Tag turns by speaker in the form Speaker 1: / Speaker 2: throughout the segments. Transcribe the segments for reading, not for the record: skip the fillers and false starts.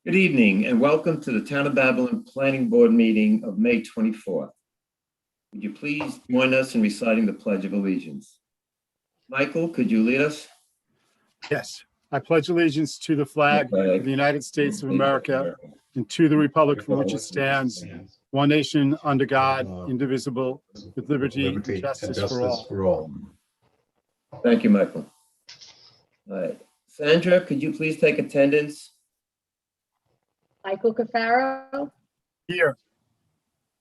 Speaker 1: Good evening and welcome to the Town of Babylon Planning Board meeting of May 24th. Would you please join us in reciting the Pledge of Allegiance? Michael, could you lead us?
Speaker 2: Yes, I pledge allegiance to the flag of the United States of America and to the republic for which it stands, one nation under God, indivisible, with liberty and justice for all.
Speaker 1: Thank you, Michael. All right. Sandra, could you please take attendance?
Speaker 3: Michael Cafaro,
Speaker 2: Here.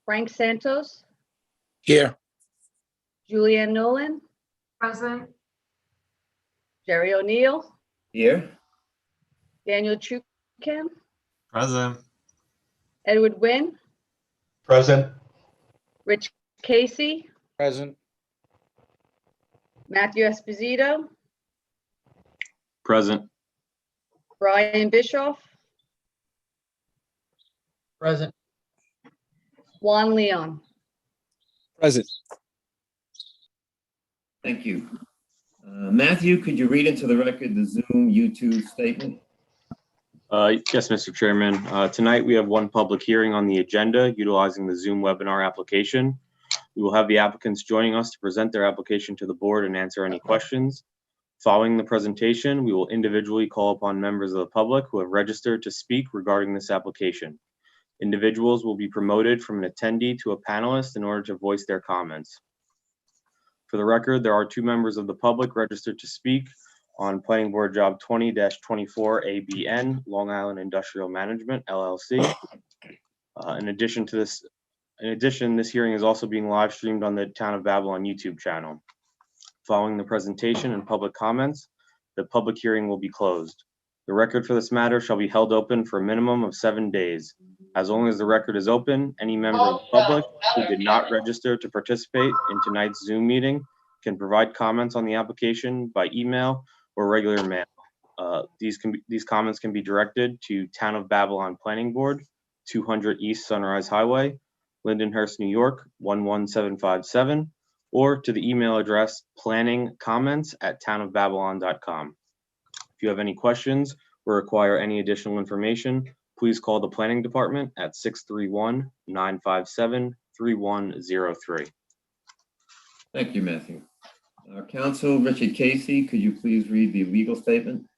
Speaker 3: Frank Santos,
Speaker 4: Here.
Speaker 3: Julianne Nolan,
Speaker 5: Present.
Speaker 3: Jerry O'Neill,
Speaker 1: Here.
Speaker 3: Daniel Chukin,
Speaker 4: Present.
Speaker 3: Edward Wynn,
Speaker 4: Present.
Speaker 3: Rich Casey,
Speaker 4: Present.
Speaker 3: Matthew Esposito,
Speaker 4: Present.
Speaker 3: Brian Bischoff,
Speaker 4: Present.
Speaker 3: Juan Leon.
Speaker 4: Present.
Speaker 1: Thank you. Matthew, could you read into the record the Zoom YouTube statement?
Speaker 6: Yes, Mr. Chairman. Tonight we have one public hearing on the agenda utilizing the Zoom webinar application. We will have the applicants joining us to present their application to the board and answer any questions. Following the presentation, we will individually call upon members of the public who have registered to speak regarding this application. Individuals will be promoted from an attendee to a panelist in order to voice their comments. For the record, there are two members of the public registered to speak on Planning Board Job 20-24 ABN, Long Island Industrial Management, LLC. In addition, this hearing is also being live streamed on the Town of Babylon YouTube channel. Following the presentation and public comments, the public hearing will be closed. The record for this matter shall be held open for a minimum of 7 days. As long as the record is open, any member of the public who did not register to participate in tonight's Zoom meeting can provide comments on the application by email or regular mail. These comments can be directed to Town of Babylon Planning Board, 200 East Sunrise Highway, Lindenhurst, New York, 11757, or to the email address planningcomments@townofbabylon.com. If you have any questions or require any additional information, please call the planning department at 631-957-3103.
Speaker 1: Thank you, Matthew. Counsel Richard Casey, could you please read the legal statement?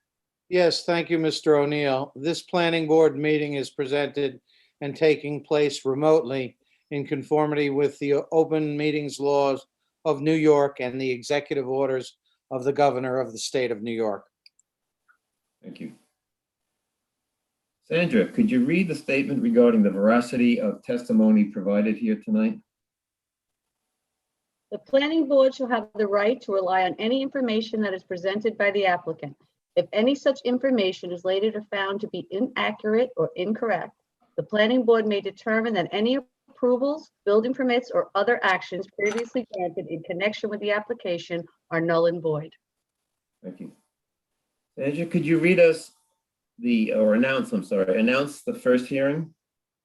Speaker 7: Yes, thank you, Mr. O'Neill. This planning board meeting is presented and taking place remotely in conformity with the open meetings laws of New York and the executive orders of the governor of the state of New York.
Speaker 1: Thank you. Sandra, could you read the statement regarding the veracity of testimony provided here tonight?
Speaker 3: The planning board shall have the right to rely on any information that is presented by the applicant. If any such information is later found to be inaccurate or incorrect, the planning board may determine that any approvals, building permits, or other actions previously granted in connection with the application are null and void.
Speaker 1: Thank you. Sandra, could you read us announce the first hearing?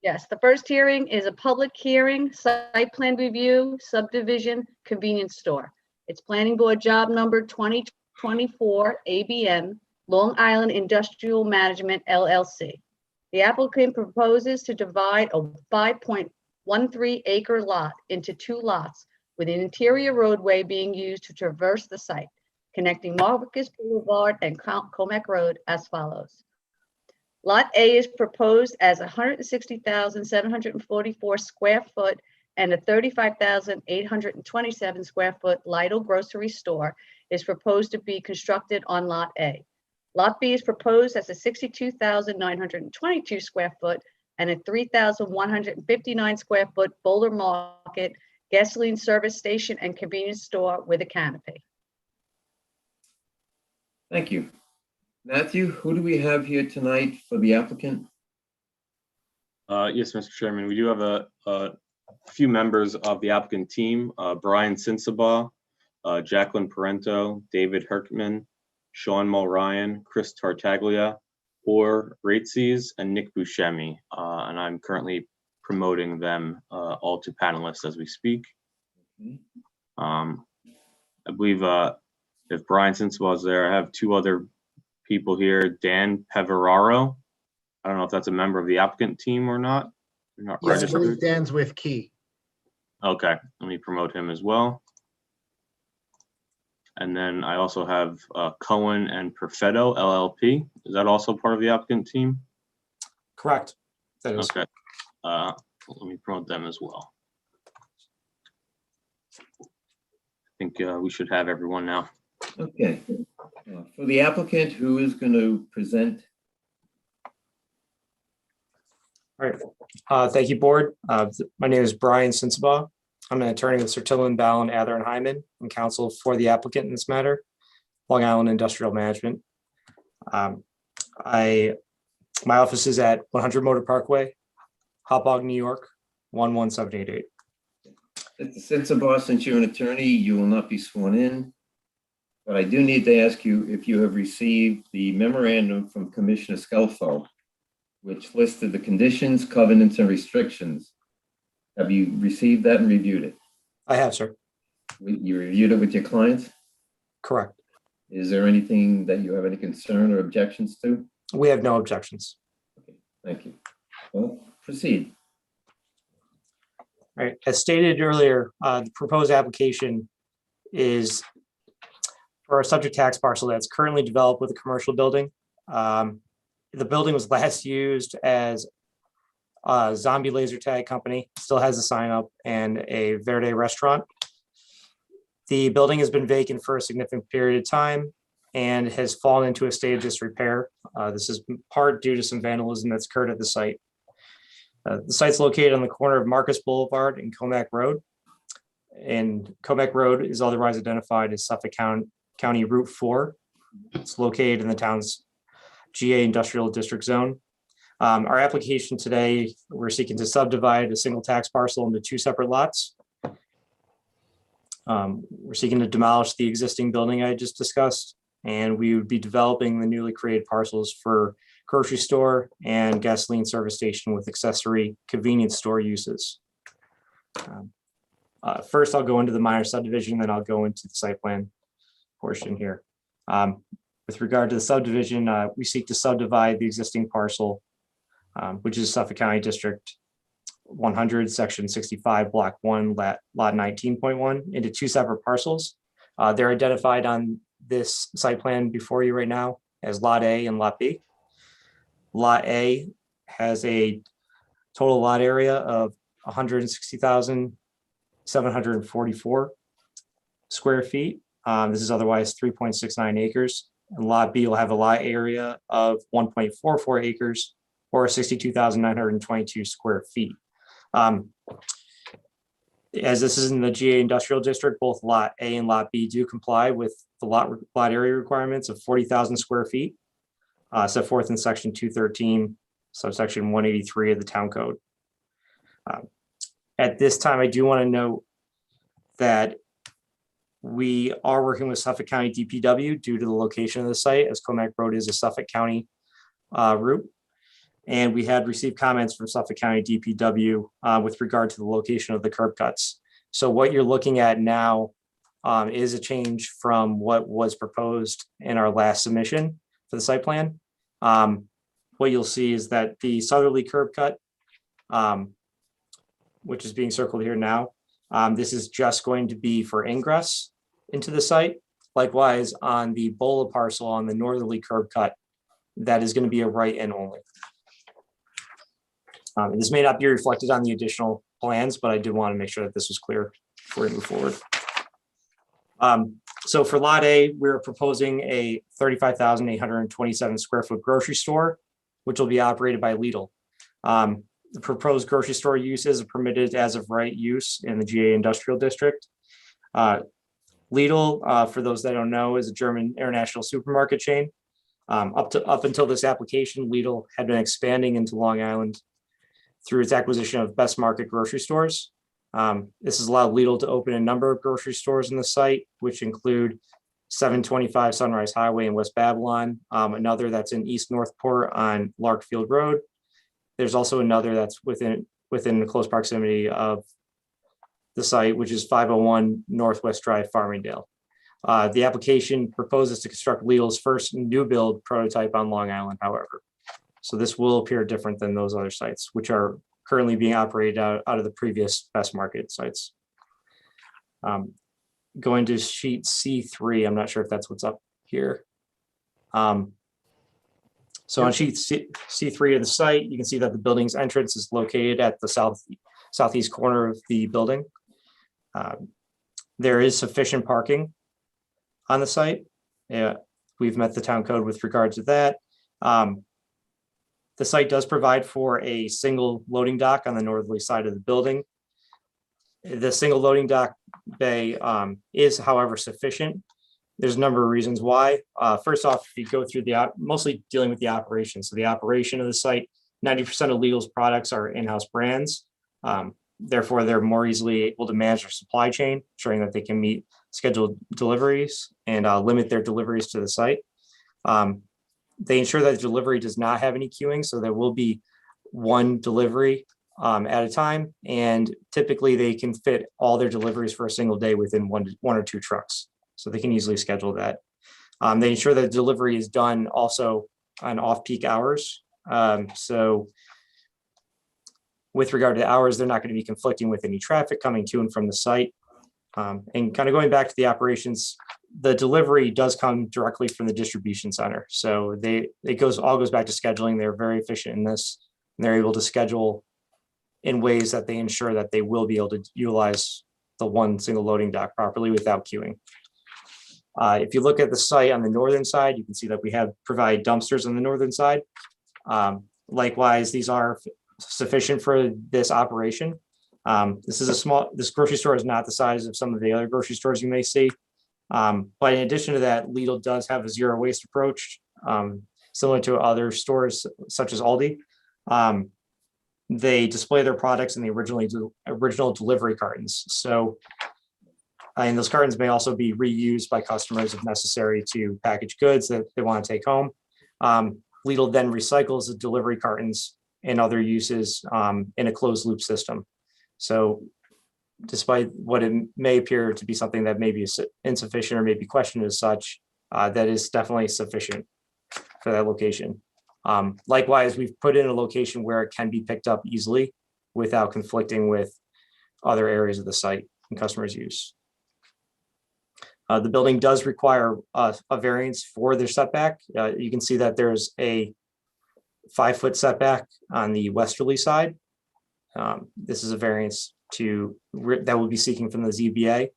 Speaker 3: Yes, the first hearing is a public hearing, site plan review, subdivision, convenience store. It's planning board job number 2024 ABN, Long Island Industrial Management, LLC. The applicant proposes to divide a 5.13 acre lot into 2 lots with an interior roadway being used to traverse the site, connecting Marcus Boulevard and Comac Road as follows. Lot A is proposed as 160,744 square foot and a 35,827 square foot Lidl grocery store is proposed to be constructed on Lot A. Lot B is proposed as a 62,922 square foot and a 3,159 square foot Boulder Market gasoline service station and convenience store with a canopy.
Speaker 1: Thank you. Matthew, who do we have here tonight for the applicant?
Speaker 6: Yes, Mr. Chairman, we do have a few members of the applicant team, Brian Sinsabaugh, Jacqueline Parento, David Herkman, Sean Mulryan, Chris Tartaglia, or Rateses, and Nick Buscemi. And I'm currently promoting them all to panelists as we speak. I believe if Brian Sinsabaugh is there, I have 2 other people here, Dan Peveraro I don't know if that's a member of the applicant team or not. They're not
Speaker 5: Yes, I
Speaker 6: registered.
Speaker 5: believe Dan's with Key.
Speaker 6: Okay, let me promote him as well. And then I also have Cohen and Perfetto LLP. Is that also part of the applicant team?
Speaker 8: Correct. That is.
Speaker 6: Okay. Let me promote them as well. I think we should have everyone now.
Speaker 1: Okay. For the applicant, who is going to present?
Speaker 8: All right. Thank you, board. My name is Brian Sensabaugh. I'm an attorney with Sertillan, Ballin, Adler, and Hyman, and counsel for the applicant in this matter, Long Island Industrial Management. My office is at 100 Motor Parkway, Hopog, New York, 11788.
Speaker 1: Sensabaugh, since you're an attorney, you will not be sworn in. But I do need to ask you if you have received the memorandum from Commissioner Scelfo, which listed the conditions, covenants, and restrictions. Have you received that and reviewed it?
Speaker 8: I have, sir.
Speaker 1: You reviewed it with your clients?
Speaker 8: Correct.
Speaker 1: Is there anything that you have any concern or objections to?
Speaker 8: We have no objections.
Speaker 1: Okay, thank you. Well, proceed.
Speaker 8: All right. As stated earlier, the proposed application is for a subject tax parcel that's currently developed with a commercial building. The building was last used as a zombie laser tag company, still has a sign up, and a Verde restaurant. The building has been vacant for a significant period of time and has fallen into a state of disrepair. This is part due to some vandalism that's occurred at the site. The site's located on the corner of Marcus Boulevard and Comac Road. And Comac Road is otherwise identified as Suffolk County Route 4. It's located in the town's GA Industrial District Zone. Our application today, we're seeking to subdivide a single tax parcel into two separate lots. We're seeking to demolish the existing building I just discussed, and we would be developing the newly created parcels for grocery store and gasoline service station with accessory convenience store uses. First, I'll go into the minor subdivision, then I'll go into the site plan portion here. With regard to the subdivision, we seek to subdivide the existing parcel, which is Suffolk County District 100, Section 65, Block 1, Lot 19.1, into two separate parcels. They're identified on this site plan before you right now as Lot A and Lot B. Lot A has a total lot area of 160,744 square feet. This is otherwise 3.69 acres. And Lot B will have a lot area of 1.44 acres or 62,922 square feet. As this is in the GA Industrial District, both Lot A and Lot B do comply with the lot area requirements of 40,000 square feet, set forth in Section 213, subsection 183 of the Town Code. At this time, I do want to note that we are working with Suffolk County DPW due to the location of the site, as Comac Road is a Suffolk County route. And we had received comments from Suffolk County DPW with regard to the location of the curb cuts. So what you're looking at now is a change from what was proposed in our last submission for the site plan. What you'll see is that the southerly curb cut, which is being circled here now, this is just going to be for ingress into the site. Likewise, on the BOLA parcel on the northerly curb cut, that is going to be a right-in only. This may not be reflected on the additional plans, but I did want to make sure that this was clear before we move forward. So for Lot A, we're proposing a 35,827 square foot grocery store, which will be operated by Lidl. The proposed grocery store uses are permitted as of right use in the GA Industrial District. Lidl, for those that don't know, is a German international supermarket chain. Up until this application, Lidl had been expanding into Long Island through its acquisition of Best Market grocery stores. This has allowed Lidl to open a number of grocery stores in the site, which include 725 Sunrise Highway in West Babylon, another that's in East Northport on Larkfield Road. There's also another that's within the close proximity of the site, which is 501 Northwest Drive, Farmingdale. The application proposes to construct Lidl's first new build prototype on Long Island, however. So this will appear different than those other sites, which are currently being operated out of the previous best market sites. Going to sheet C3, I'm not sure if that's what's up here. So on sheet C3 of the site, you can see that the building's entrance is located at the southeast corner of the building. There is sufficient parking on the site. Yeah, we've met the town code with regard to that. The site does provide for a single loading dock on the northerly side of the building. The single loading dock bay is, however, sufficient. There's a number of reasons why. First off, if you go through mostly dealing with the operation. So the operation of the site, 90% of Legal's products are in-house brands. Therefore, they're more easily able to manage their supply chain, ensuring that they can meet scheduled deliveries and limit their deliveries to the site. They ensure that the delivery does not have any queuing, so there will be one delivery at a time, and typically they can fit all their deliveries for a single day within one or two trucks, so they can easily schedule that. They ensure that delivery is done also on off-peak hours. So with regard to hours, they're not going to be conflicting with any traffic coming to and from the site. And kind of going back to the operations, the delivery does come directly from the distribution center. So it all goes back to scheduling. They're very efficient in this, and they're able to schedule in ways that they ensure that they will be able to utilize the one single loading dock properly without queuing. If you look at the site on the northern side, you can see that we have provided dumpsters on the northern side. Likewise, these are sufficient for this operation. This grocery store is not the size of some of the other grocery stores you may see. But in addition to that, Lidl does have a zero waste approach, similar to other stores such as Aldi. They display their products in the original delivery cartons. So, and those cartons may also be reused by customers if necessary to package goods that they want to take home. Lidl then recycles the delivery cartons and other uses in a closed loop system. So despite what it may appear to be something that may be insufficient or may be questioned as such, that is definitely sufficient for that location. Likewise, we've put in a location where it can be picked up easily without conflicting with other areas of the site and customers' use. The building does require a variance for their setback. You can see that there's a 5-foot setback on the westerly side. This is a variance that we'll be seeking from the ZBA.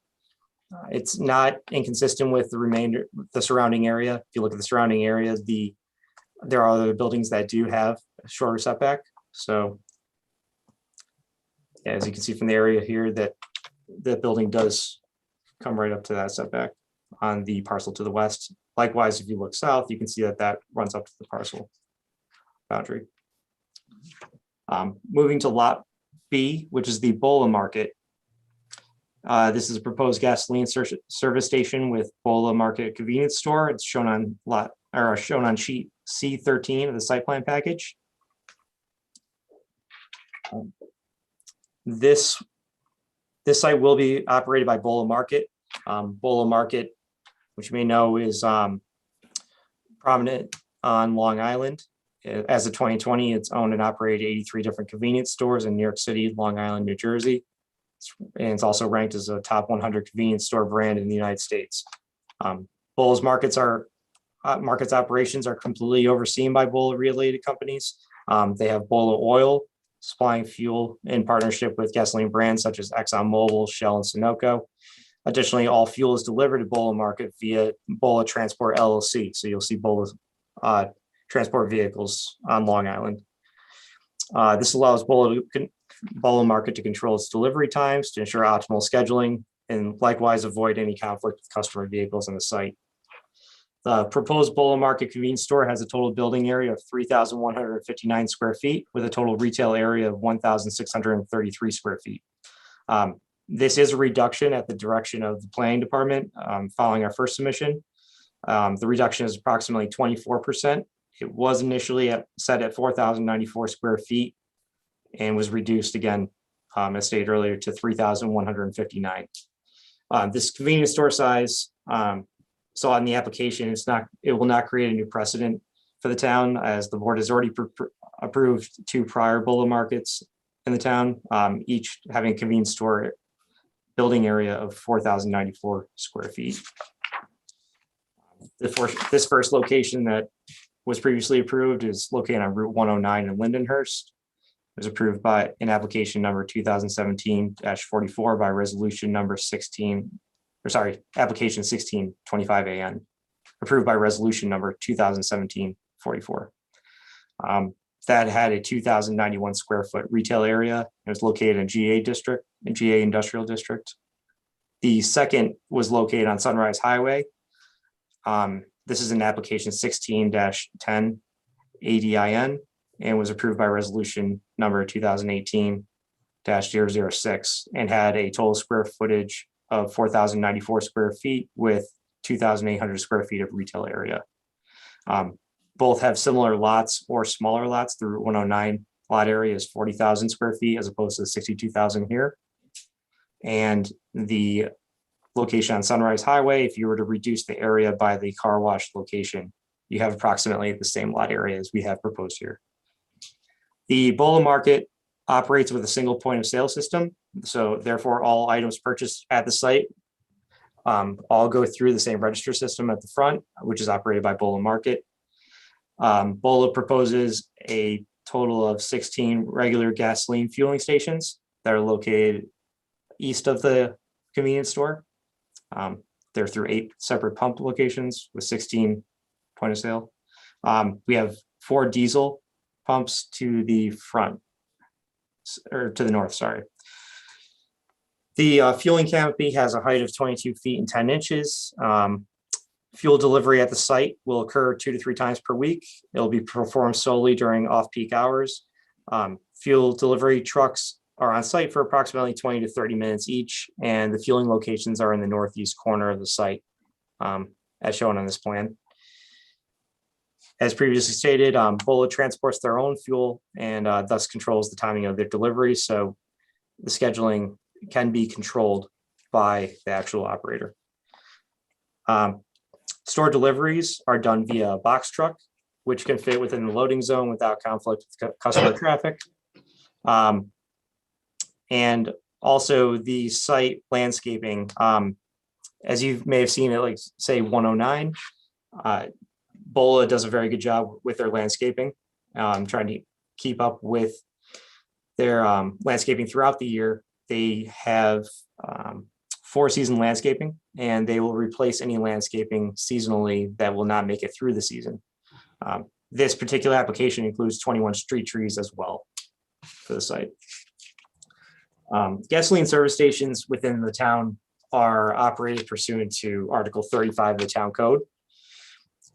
Speaker 8: It's not inconsistent with the surrounding area. If you look at the surrounding area, there are other buildings that do have a shorter setback. So yeah, as you can see from the area here, that the building does come right up to that setback on the parcel to the west. Likewise, if you look south, you can see that runs up to the parcel boundary. Moving to lot B, which is the Bola Market. This is a proposed gasoline service station with Bola Market convenience store. It's shown on sheet C13 of the site plan package. This site will be operated by Bola Market. Bola Market, which you may know, is prominent on Long Island. As of 2020, it's owned and operated 83 different convenience stores in New York City, Long Island, New Jersey. And it's also ranked as a top 100 convenience store brand in the United States. Bola's markets operations are completely overseen by Bola related companies. They have Bola Oil supplying fuel in partnership with gasoline brands such as ExxonMobil, Shell, and Sunoco. Additionally, all fuel is delivered to Bola Market via Bola Transport LLC. So you'll see Bola's transport vehicles on Long Island. This allows Bola Market to control its delivery times to ensure optimal scheduling and likewise avoid any conflict with customer vehicles on the site. The proposed Bola Market convenience store has a total building area of 3,159 square feet with a total retail area of 1,633 square feet. This is a reduction at the direction of the planning department following our first submission. The reduction is approximately 24%. It was initially set at 4,094 square feet and was reduced again, as stated earlier, to 3,159. This convenience store size, so on the application, it will not create a new precedent for the town, as the board has already approved 2 prior BOLA markets in the town, each having a convenience store building area of 4,094 square feet. This first location that was previously approved is located on Route 109 in Lindenhurst. It was approved by an application number 2017-44 by resolution number 16, or sorry, application 1625 AN, approved by resolution number 2017-44. That had a 2,091 square foot retail area. It was located in GA district, in GA industrial district. The second was located on Sunrise Highway. This is an application 16-10 ADIN and was approved by resolution number 2018-006 and had a total square footage of 4,094 square feet with 2,800 square feet of retail area. Both have similar lots or smaller lots. The Route 109 lot area is 40,000 square feet as opposed to the 62,000 here. And the location on Sunrise Highway, if you were to reduce the area by the car wash location, you have approximately the same lot area as we have proposed here. The BOLA market operates with a single point of sale system. So therefore, all items purchased at the site all go through the same register system at the front, which is operated by BOLA Market. BOLA proposes a total of 16 regular gasoline fueling stations that are located east of the convenience store. They're through 8 separate pump locations with 16 point of sale. We have 4 diesel pumps to the front, or to the north, sorry. The fueling canopy has a height of 22 feet and 10 inches. Fuel delivery at the site will occur 2 to 3 times per week. It'll be performed solely during off-peak hours. Fuel delivery trucks are on site for approximately 20 to 30 minutes each, and the fueling locations are in the northeast corner of the site, as shown on this plan. As previously stated, BOLA transports their own fuel and thus controls the timing of their deliveries, so the scheduling can be controlled by the actual operator. Store deliveries are done via a box truck, which can fit within the loading zone without conflict with customer traffic. And also the site landscaping, as you may have seen at, like, say 109, BOLA does a very good job with their landscaping, trying to keep up with their landscaping throughout the year. They have 4-season landscaping, and they will replace any landscaping seasonally that will not make it through the season. This particular application includes 21 street trees as well for the site. Gasoline service stations within the town are operated pursuant to Article 35 of the Town Code.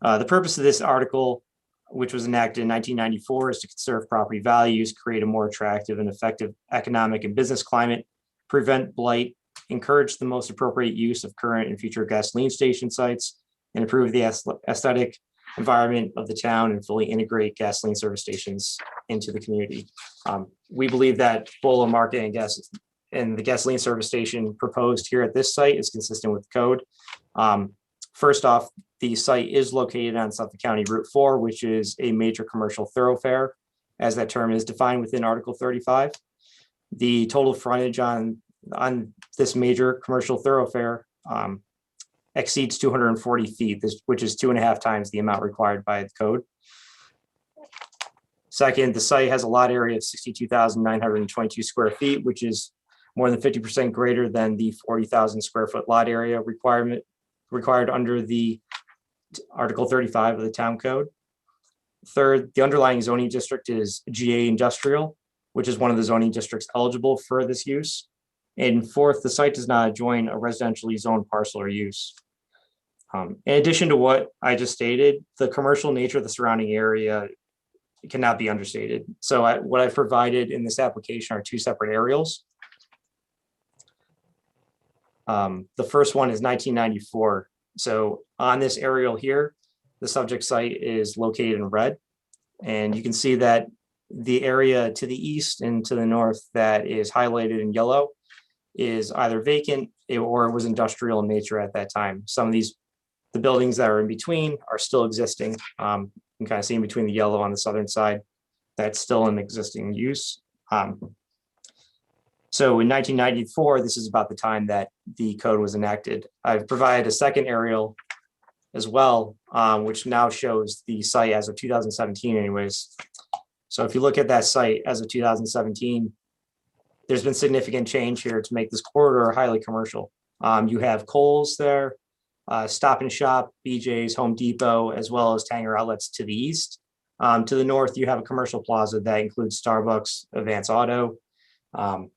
Speaker 8: The purpose of this article, which was enacted in 1994, is to conserve property values, create a more attractive and effective economic and business climate, prevent blight, encourage the most appropriate use of current and future gasoline station sites, and improve the aesthetic environment of the town and fully integrate gasoline service stations into the community. We believe that BOLA Market and the gasoline service station proposed here at this site is consistent with the code. First off, the site is located on Suffolk County Route 4, which is a major commercial thoroughfare, as that term is defined within Article 35. The total frontage on this major commercial thoroughfare exceeds 240 feet, which is 2.5 times the amount required by the code. Second, the site has a lot area of 62,922 square feet, which is more than 50% greater than the 40,000 square foot lot area required under the Article 35 of the Town Code. Third, the underlying zoning district is GA Industrial, which is one of the zoning districts eligible for this use. And fourth, the site does not adjoin a residentially zoned parcel or use. In addition to what I just stated, the commercial nature of the surrounding area cannot be understated. So what I've provided in this application are 2 separate aerials. The first one is 1994. So on this aerial here, the subject site is located in red. And you can see that the area to the east and to the north that is highlighted in yellow is either vacant or was industrial in nature at that time. Some of the buildings that are in between are still existing. You can kind of see in between the yellow on the southern side, that's still in existing use. So in 1994, this is about the time that the code was enacted. I've provided a second aerial as well, which now shows the site as of 2017 anyways. So if you look at that site as of 2017, there's been significant change here to make this corridor highly commercial. You have Kohl's there, Stop and Shop, BJ's, Home Depot, as well as Tanger Outlets to the east. To the north, you have a commercial plaza that includes Starbucks, Advance Auto,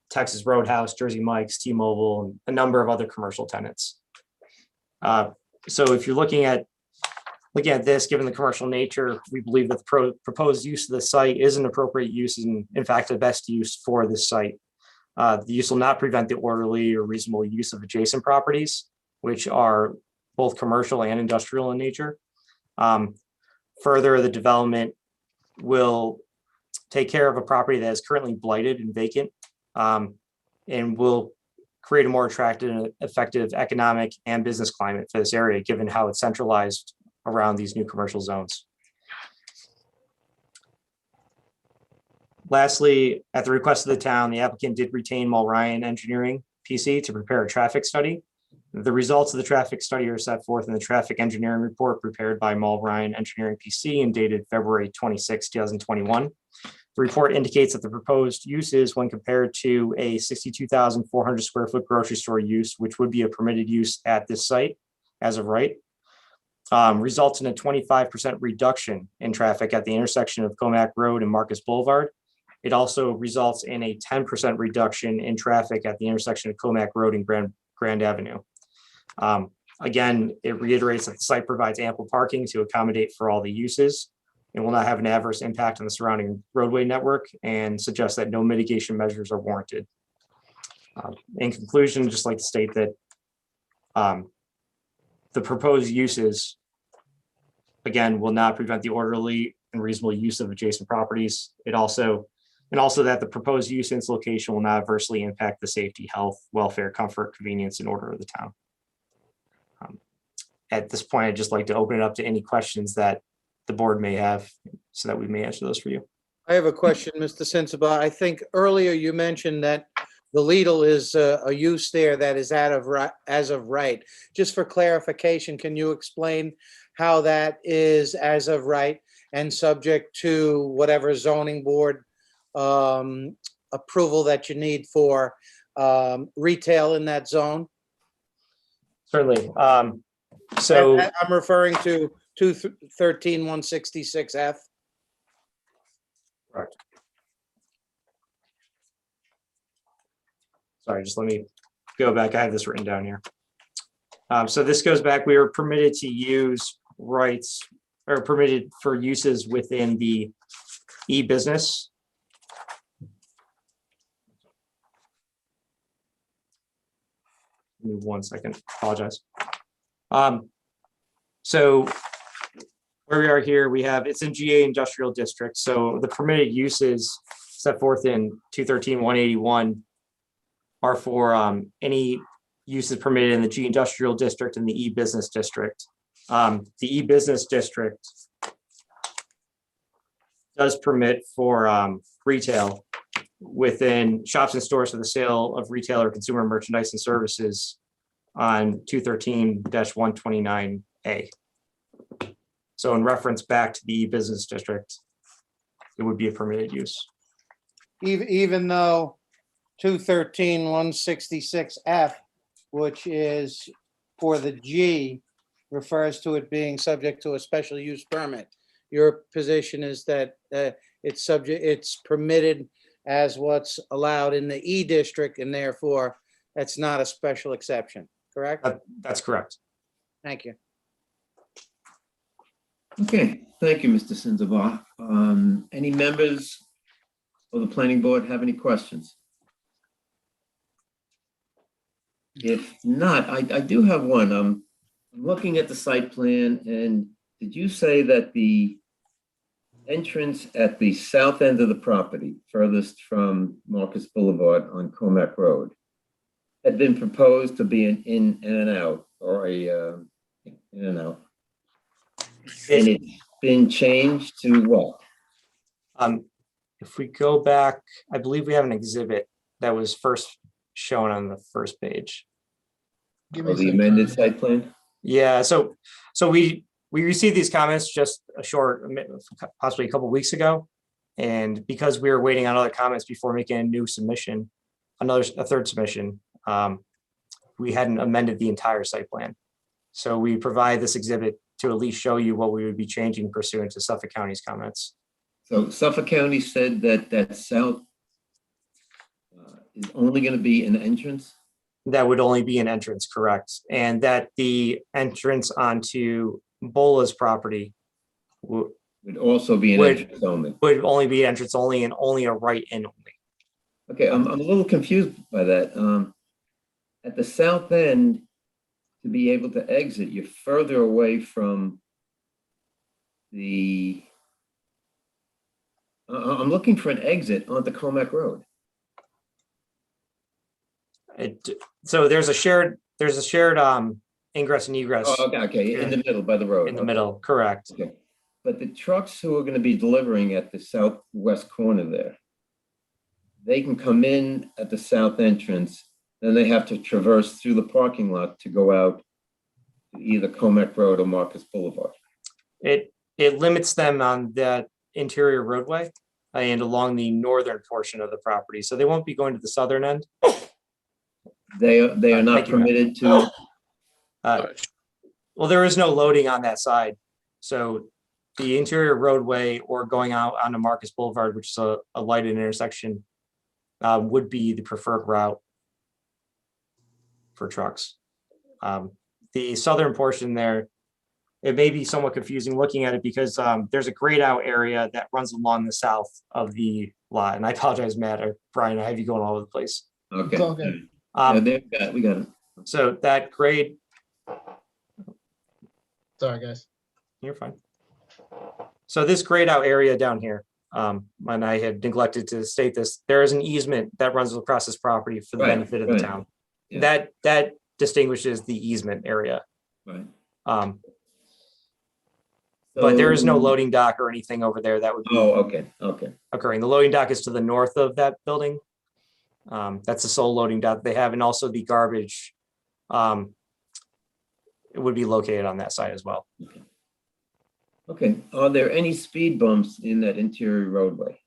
Speaker 8: Texas Roadhouse, Jersey Mike's, T-Mobile, and a number of other commercial tenants. So if you're looking at this, given the commercial nature, we believe that the proposed use of the site is an appropriate use and in fact the best use for this site. The use will not prevent the orderly or reasonable use of adjacent properties, which are both commercial and industrial in nature. Further, the development will take care of a property that is currently blighted and vacant, and will create a more attractive and effective economic and business climate for this area, given how it's centralized around these new commercial zones. Lastly, at the request of the town, the applicant did retain Mulryan Engineering PC to prepare a traffic study. The results of the traffic study are set forth in the traffic engineering report prepared by Mulryan Engineering PC and dated February 26, 2021. The report indicates that the proposed uses, when compared to a 62,400 square foot grocery store use, which would be a permitted use at this site as of right, results in a 25% reduction in traffic at the intersection of Comac Road and Marcus Boulevard. It also results in a 10% reduction in traffic at the intersection of Comac Road and Grand Avenue. Again, it reiterates that the site provides ample parking to accommodate for all the uses and will not have an adverse impact on the surrounding roadway network, and suggests that no mitigation measures are warranted. In conclusion, I'd just like to state that the proposed uses, again, will not prevent the orderly and reasonable use of adjacent properties. And also that the proposed use in this location will not adversely impact the safety, health, welfare, comfort, convenience, and order of the town. At this point, I'd just like to open it up to any questions that the board may have so that we may answer those for you.
Speaker 7: I have a question, Mr. Sensabaugh. I think earlier you mentioned that the Lidl is a use there that is as of right. Just for clarification, can you explain how that is as of right and subject to whatever zoning board approval that you need for retail in that zone?
Speaker 8: Certainly. So
Speaker 7: I'm referring to 213-166F.
Speaker 8: Correct. Sorry, just let me go back. I have this written down here. So this goes back, we are permitted to use rights or permitted for uses within the e-business. Give me 1 second, apologize. So where we are here, we have, it's in GA Industrial District. So the permitted uses set forth in 213-181 are for any uses permitted in the G Industrial District and the E Business District. The E Business District does permit for retail within shops and stores for the sale of retail or consumer merchandise and services on 213-129A. So in reference back to the E Business District, it would be a permitted use.
Speaker 7: Even though 213-166F, which is for the G, refers to it being subject to a special use permit. Your position is that it's permitted as what's allowed in the E district, and therefore that's not a special exception, correct?
Speaker 8: That's correct.
Speaker 7: Thank you.
Speaker 1: Okay, thank you, Mr. Sensabaugh. Any members of the planning board have any questions? If not, I do have one. I'm looking at the site plan, and did you say that the entrance at the south end of the property, furthest from Marcus Boulevard on Comac Road, had been proposed to be an in and out, or a in and out? And been changed to what?
Speaker 8: If we go back, I believe we have an exhibit that was first shown on the first page.
Speaker 1: Or the amended site plan?
Speaker 8: Yeah, so we received these comments just a short, possibly a couple of weeks ago. And because we were waiting on other comments before making a new submission, a third submission, we hadn't amended the entire site plan. So we provide this exhibit to at least show you what we would be changing pursuant to Suffolk County's comments.
Speaker 1: So Suffolk County said that south is only going to be an entrance?
Speaker 8: That would only be an entrance, correct? And that the entrance onto Bola's property
Speaker 1: Would also be an entrance only?
Speaker 8: would only be entrance only and only a right in only.
Speaker 1: Okay, I'm a little confused by that. At the south end, to be able to exit, you're further away from the, I'm looking for an exit onto Comac Road.
Speaker 8: So there's a shared ingress and egress
Speaker 1: Oh, okay, in the middle by the road.
Speaker 8: in the middle, correct?
Speaker 1: Okay, but the trucks who are going to be delivering at the southwest corner there, they can come in at the south entrance, then they have to traverse through the parking lot to go out to either Comac Road or Marcus Boulevard.
Speaker 8: It limits them on that interior roadway and along the northern portion of the property. So they won't be going to the southern end.
Speaker 1: They are not
Speaker 8: Thank you,
Speaker 1: permitted to.
Speaker 8: Well, there is no loading on that side. So the interior roadway or going out onto Marcus Boulevard, which is a lighted intersection, would be the preferred route for trucks. The southern portion there, it may be somewhat confusing looking at it because there's a grayed out area that runs along the south of the lot. And I apologize, Matt or Brian, I have you going all over the place.
Speaker 1: Okay.
Speaker 4: It's all good.
Speaker 1: We got it.
Speaker 8: So that grade,
Speaker 4: Sorry, guys.
Speaker 8: you're fine. So this grayed out area down here, and I had neglected to state this, there is an easement that runs across this property for the
Speaker 1: Right,
Speaker 8: benefit of the
Speaker 1: right.
Speaker 8: town.
Speaker 1: Yeah.
Speaker 8: That distinguishes the easement area.
Speaker 1: Right.
Speaker 8: But there is no
Speaker 1: So-
Speaker 8: loading dock or anything over there that would be
Speaker 1: Oh, okay.
Speaker 8: occurring. The loading dock is to the north of that building. That's the sole loading dock they have, and also the garbage it would be located on that side as well.
Speaker 1: Okay, are there any speed bumps in that interior roadway?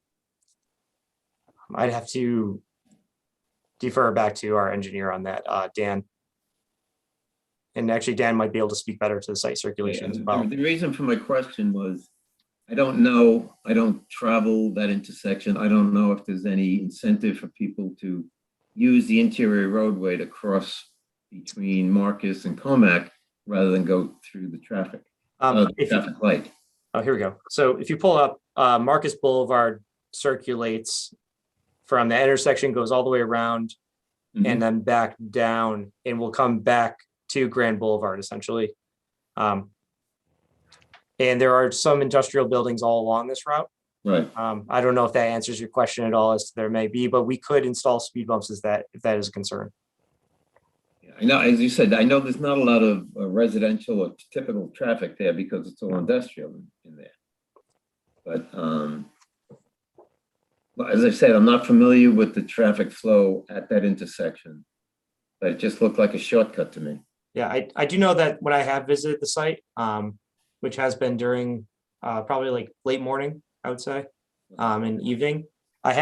Speaker 8: I'd have to defer back to our engineer on that, Dan. And actually, Dan might be able to speak better to the site circulation as well.
Speaker 1: The reason for my question was, I don't know, I don't travel that intersection. I don't know if there's any incentive for people to use the interior roadway to cross between Marcus and Comac rather than go through the traffic. Traffic light.
Speaker 8: Oh, here we go. So if you pull up, Marcus Boulevard circulates from the intersection, goes all the way around and then back down, and will come back to Grand Boulevard essentially. And there are some industrial buildings all along this route.
Speaker 1: Right.
Speaker 8: I don't know if that answers your question at all, as to there may be, but we could install speed bumps if that is a concern.
Speaker 1: I know, as you said, I know there's not a lot of residential or typical traffic there because it's all industrial in there. But as I said, I'm not familiar with the traffic flow at that intersection, but it just looked like a shortcut to me.
Speaker 8: Yeah, I do know that when I have visited the site, which has been during probably like late morning, I would say, and evening, I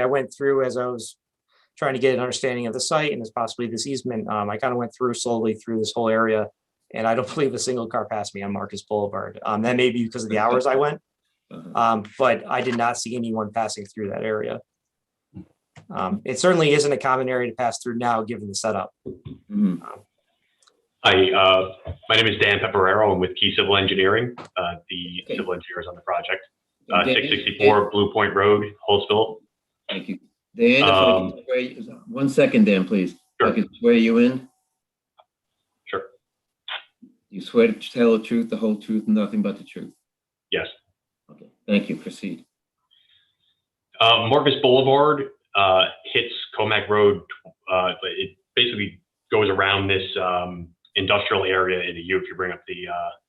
Speaker 8: went through as I was trying to get an understanding of the site and as possibly this easement. I kind of went through slowly through this whole area, and I don't believe a single car passed me on Marcus Boulevard. That may be because of the hours I went, but I did not see anyone passing through that area. It certainly isn't a common area to pass through now, given the setup.
Speaker 5: Hi, my name is Dan Peperero. I'm with Key Civil Engineering, the civil engineers on the project. 664 Blue Point Road, Holsville.
Speaker 1: Thank you. Dan, if I can swear you, 1 second, Dan, please.
Speaker 5: Sure.
Speaker 1: If I can swear you in.
Speaker 5: Sure.
Speaker 1: You swear to tell the truth, the whole truth, and nothing but the truth.
Speaker 5: Yes.
Speaker 1: Okay, thank you. Proceed.
Speaker 5: Marcus Boulevard hits Comac Road. It basically goes around this industrial area in the U. If you bring up the,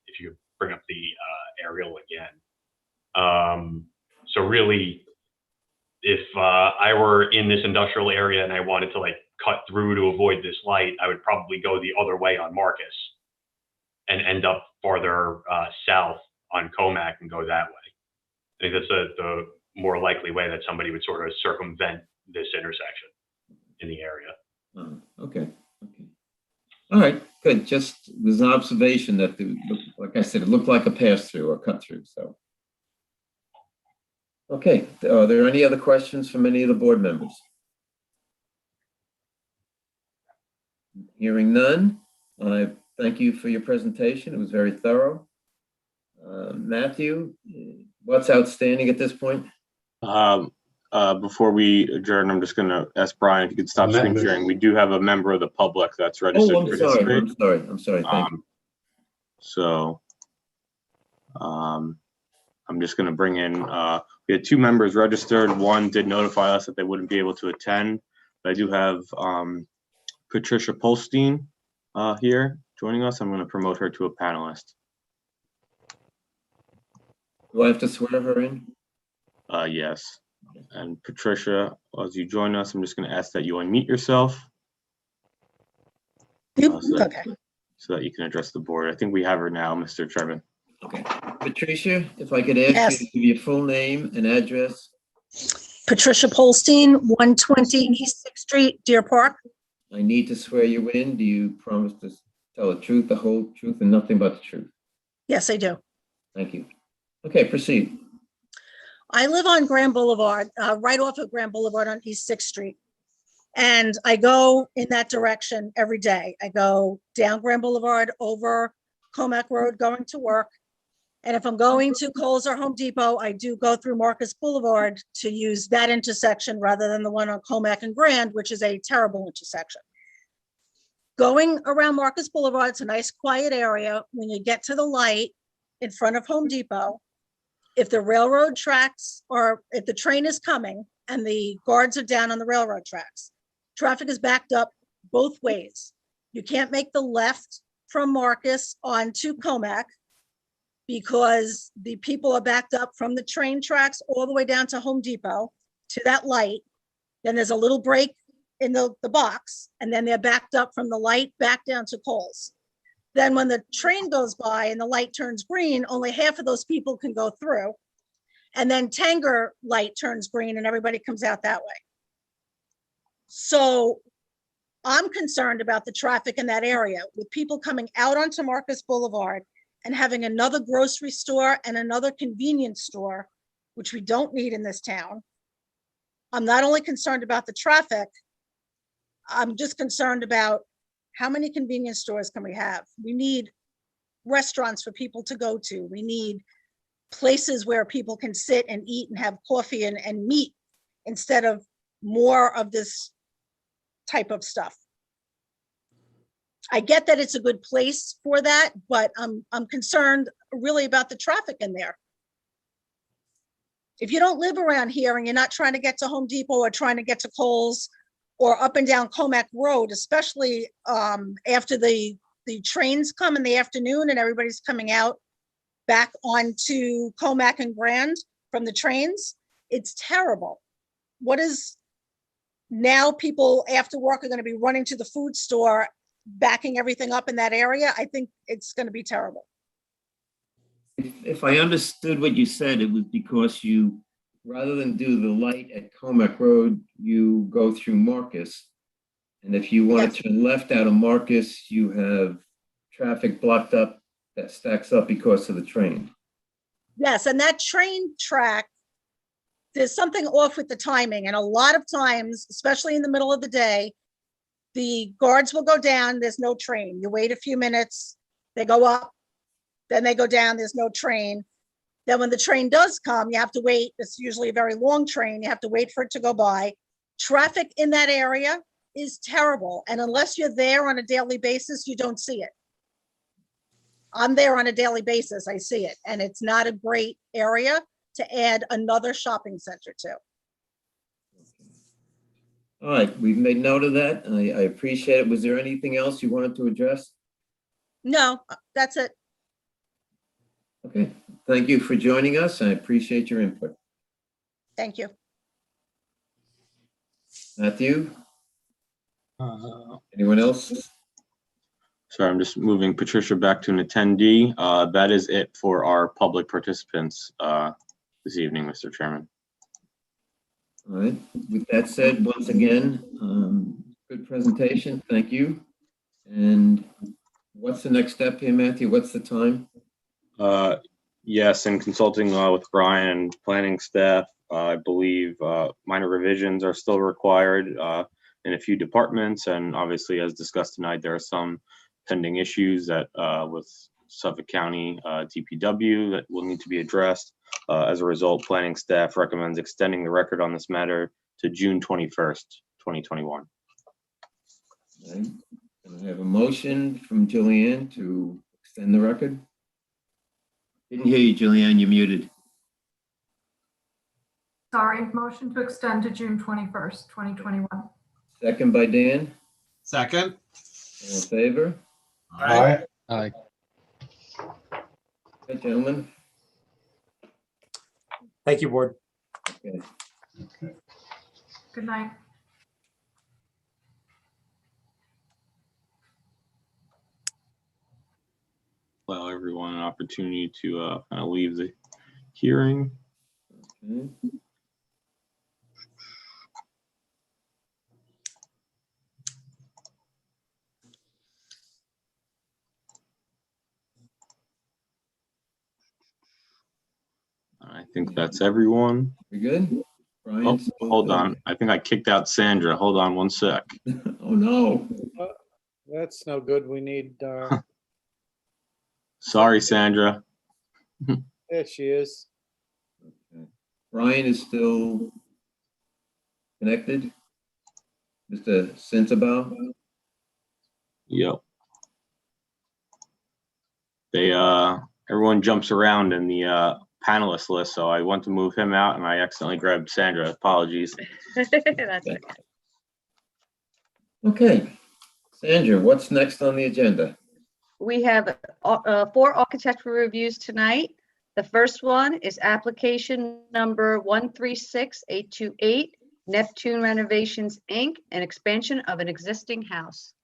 Speaker 5: if you bring up the aerial again. So really, if I were in this industrial area and I wanted to like cut through to avoid this light, I would probably go the other way on Marcus and end up farther south on Comac and go that way. I think that's the more likely way that somebody would sort of circumvent this intersection in the area.
Speaker 1: Okay. All right, good. Just there's an observation that, like I said, it looked like a pass-through or cut-through, so. Okay, are there any other questions from any of the board members? Hearing none, I thank you for your presentation. It was very thorough. Matthew, what's outstanding at this point?
Speaker 6: Before we adjourn, I'm just going to ask Brian if you could stop screen sharing. We do have a member of the public that's registered to participate.
Speaker 1: I'm sorry. Thank you.
Speaker 6: So I'm just going to bring in, we had 2 members registered. One did notify us that they wouldn't be able to attend. But I do have Patricia Polstein here joining us. I'm going to promote her to a panelist.
Speaker 1: Do I have to swear her in?
Speaker 6: Yes. And Patricia, as you join us, I'm just going to ask that you unmute yourself. So that you can address the board. I think we have her now, Mr. Chairman.
Speaker 1: Okay. Patricia, if I could ask you to give your full name and address.
Speaker 9: Patricia Polstein, 120 East 6th Street, Deer Park.
Speaker 1: I need to swear you in. Do you promise to tell the truth, the whole truth, and nothing but the truth?
Speaker 9: Yes, I do.
Speaker 1: Thank you. Okay, proceed.
Speaker 9: I live on Grand Boulevard, right off of Grand Boulevard on East 6th Street. And I go in that direction every day. I go down Grand Boulevard, over Comac Road, going to work. And if I'm going to Kohl's or Home Depot, I do go through Marcus Boulevard to use that intersection rather than the one on Comac and Grand, which is a terrible intersection. Going around Marcus Boulevard, it's a nice quiet area. When you get to the light in front of Home Depot, if the railroad tracks or if the train is coming and the guards are down on the railroad tracks, traffic is backed up both ways. You can't make the left from Marcus onto Comac because the people are backed up from the train tracks all the way down to Home Depot to that light. Then there's a little break in the box, and then they're backed up from the light back down to Kohl's. Then when the train goes by and the light turns green, only half of those people can go through. And then Tanger light turns green and everybody comes out that way. So I'm concerned about the traffic in that area with people coming out onto Marcus Boulevard and having another grocery store and another convenience store, which we don't need in this town. I'm not only concerned about the traffic, I'm just concerned about how many convenience stores can we have? We need restaurants for people to go to. We need places where people can sit and eat and have coffee and meat instead of more of this type of stuff. I get that it's a good place for that, but I'm concerned really about the traffic in there. If you don't live around here and you're not trying to get to Home Depot or trying to get to Kohl's or up and down Comac Road, especially after the trains come in the afternoon and everybody's coming out back onto Comac and Grand from the trains, it's terrible. What is now people after work are going to be running to the food store, backing everything up in that area? I think it's going to be terrible.
Speaker 1: If I understood what you said, it was because you, rather than do the light at Comac Road, you go through Marcus. And if you want to turn left out of Marcus, you have traffic blocked up that stacks up because of the train.
Speaker 9: Yes, and that train track, there's something off with the timing. And a lot of times, especially in the middle of the day, the guards will go down, there's no train. You wait a few minutes, they go up, then they go down, there's no train. Then when the train does come, you have to wait. It's usually a very long train. You have to wait for it to go by. Traffic in that area is terrible. And unless you're there on a daily basis, you don't see it. I'm there on a daily basis, I see it. And it's not a great area to add another shopping center to.
Speaker 1: All right, we've made note of that. I appreciate it. Was there anything else you wanted to address?
Speaker 9: No, that's it.
Speaker 1: Okay, thank you for joining us. I appreciate your input.
Speaker 9: Thank you.
Speaker 1: Matthew? Anyone else?
Speaker 6: Sorry, I'm just moving Patricia back to an attendee. That is it for our public participants this evening, Mr. Chairman.
Speaker 1: All right, with that said, once again, good presentation, thank you. And what's the next step here, Matthew? What's the time?
Speaker 6: Yes, and consulting with Brian and planning staff, I believe minor revisions are still required in a few departments. And obviously, as discussed tonight, there are some pending issues that with Suffolk County DPW that will need to be addressed. As a result, planning staff recommends extending the record on this matter to June 21st, 2021.
Speaker 1: Okay. Can I have a motion from Julianne to extend the record? Didn't hear you, Julianne, you're muted.
Speaker 10: Sorry, motion to extend to June 21st, 2021.
Speaker 1: Second by Dan,
Speaker 4: Second.
Speaker 1: all in favor?
Speaker 4: Aye.
Speaker 11: Aye.
Speaker 1: Okay, gentlemen.
Speaker 8: Thank you, board.
Speaker 1: Okay.
Speaker 10: Good night.
Speaker 6: Allow everyone an opportunity to kind of leave the hearing.
Speaker 1: Okay.
Speaker 6: I think that's everyone.
Speaker 1: We good? Brian?
Speaker 6: Oh, hold on. I think I kicked out Sandra. Hold on one sec.
Speaker 1: Oh, no.
Speaker 7: That's no good. We need,
Speaker 6: Sorry, Sandra.
Speaker 7: there she is.
Speaker 1: Okay. Brian is still connected? Mr. Sensabaugh?
Speaker 6: Yep. They everyone jumps around in the panelist list, so I went to move him out and I accidentally grabbed Sandra. Apologies.
Speaker 3: That's okay.
Speaker 1: Okay. Sandra, what's next on the agenda?
Speaker 3: We have 4 architectural reviews tonight. The first one is application number 136828, Neptune Renovations, Inc., an expansion of an existing house.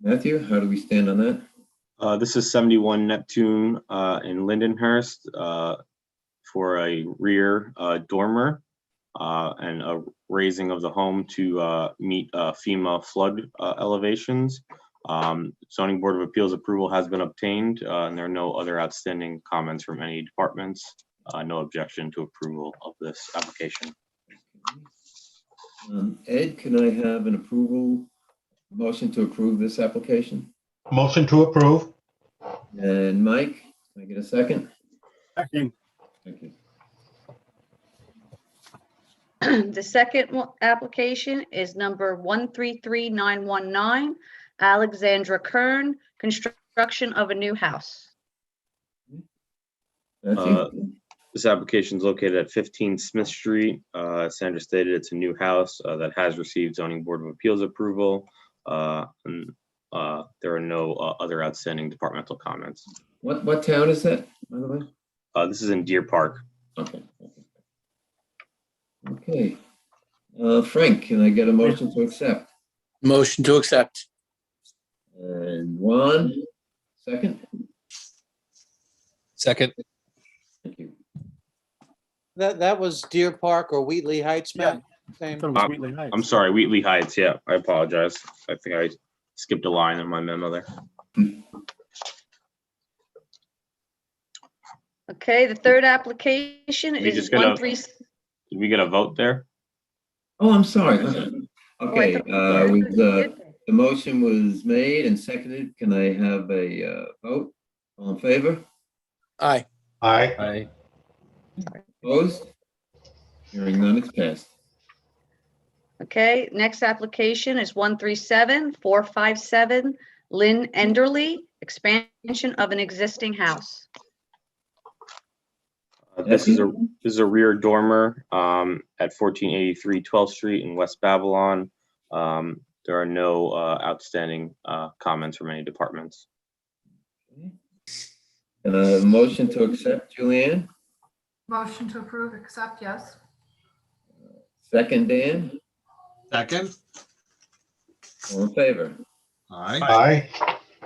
Speaker 1: Matthew, how do we stand on that?
Speaker 6: This is 71 Neptune in Lindenhurst for a rear dormer and a raising of the home to meet FEMA flood elevations. Zoning Board of Appeals approval has been obtained and there are no other outstanding comments from any departments. No objection to approval of this application.
Speaker 1: Ed, can I have an approval, motion to approve this application?
Speaker 4: Motion to approve.
Speaker 1: And Mike, can I get a second?
Speaker 2: Second.
Speaker 1: Thank you.
Speaker 3: The second application is number 133919, Alexandra Kern, construction of a new house.
Speaker 1: Matthew?
Speaker 6: This application is located at 15 Smith Street. As Sandra stated, it's a new house that has received Zoning Board of Appeals approval. And there are no other outstanding departmental comments.
Speaker 1: What town is that, by the way?
Speaker 6: This is in Deer Park.
Speaker 1: Okay. Okay. Frank, can I get a motion to accept?
Speaker 11: Motion to accept.
Speaker 1: And Juan, second?
Speaker 11: Second.
Speaker 1: Thank you.
Speaker 7: That was Deer Park or Wheatley Heights, Matt?
Speaker 2: I
Speaker 7: Same.
Speaker 2: thought it was Wheatley Heights.
Speaker 6: I'm sorry, Wheatley Heights. Yeah, I apologize. I think I skipped a line in my memo there.
Speaker 3: Okay, the third application
Speaker 6: We
Speaker 3: is
Speaker 6: just gotta-
Speaker 3: 13.
Speaker 6: Did we get a vote there?
Speaker 1: Oh, I'm sorry.
Speaker 3: Oh, I
Speaker 1: Okay,
Speaker 3: thought-
Speaker 1: with the motion was made and seconded. Can I have a vote? All in favor?
Speaker 11: Aye.
Speaker 4: Aye.
Speaker 11: Aye.
Speaker 1: Opposed? Hearing none, it's passed.
Speaker 3: Okay, next application is 137457, Lynn Enderly, expansion of an existing house.
Speaker 6: This is a rear dormer at 1483 12th Street in West Babylon. There are no outstanding comments from any departments.
Speaker 1: Can I have a motion to accept, Julianne?
Speaker 10: Motion to approve, accept, yes.
Speaker 1: Second, Dan?
Speaker 4: Second.
Speaker 1: All in favor?
Speaker 4: Aye.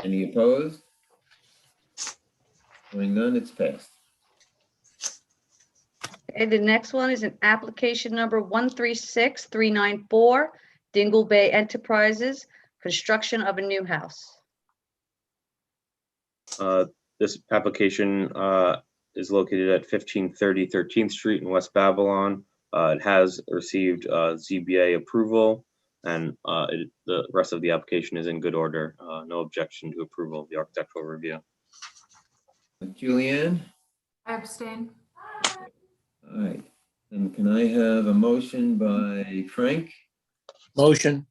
Speaker 1: Any opposed? Hearing none, it's passed.
Speaker 3: Okay, the next one is an application number 136394, Dingle Bay Enterprises, construction of a new house.
Speaker 6: This application is located at 1530 13th Street in West Babylon. It has received ZBA approval, and the rest of the application is in good order. No objection to approval of the architectural review.
Speaker 1: Julianne?
Speaker 10: I abstain.
Speaker 1: All right. And can I have a motion by Frank?
Speaker 11: Motion.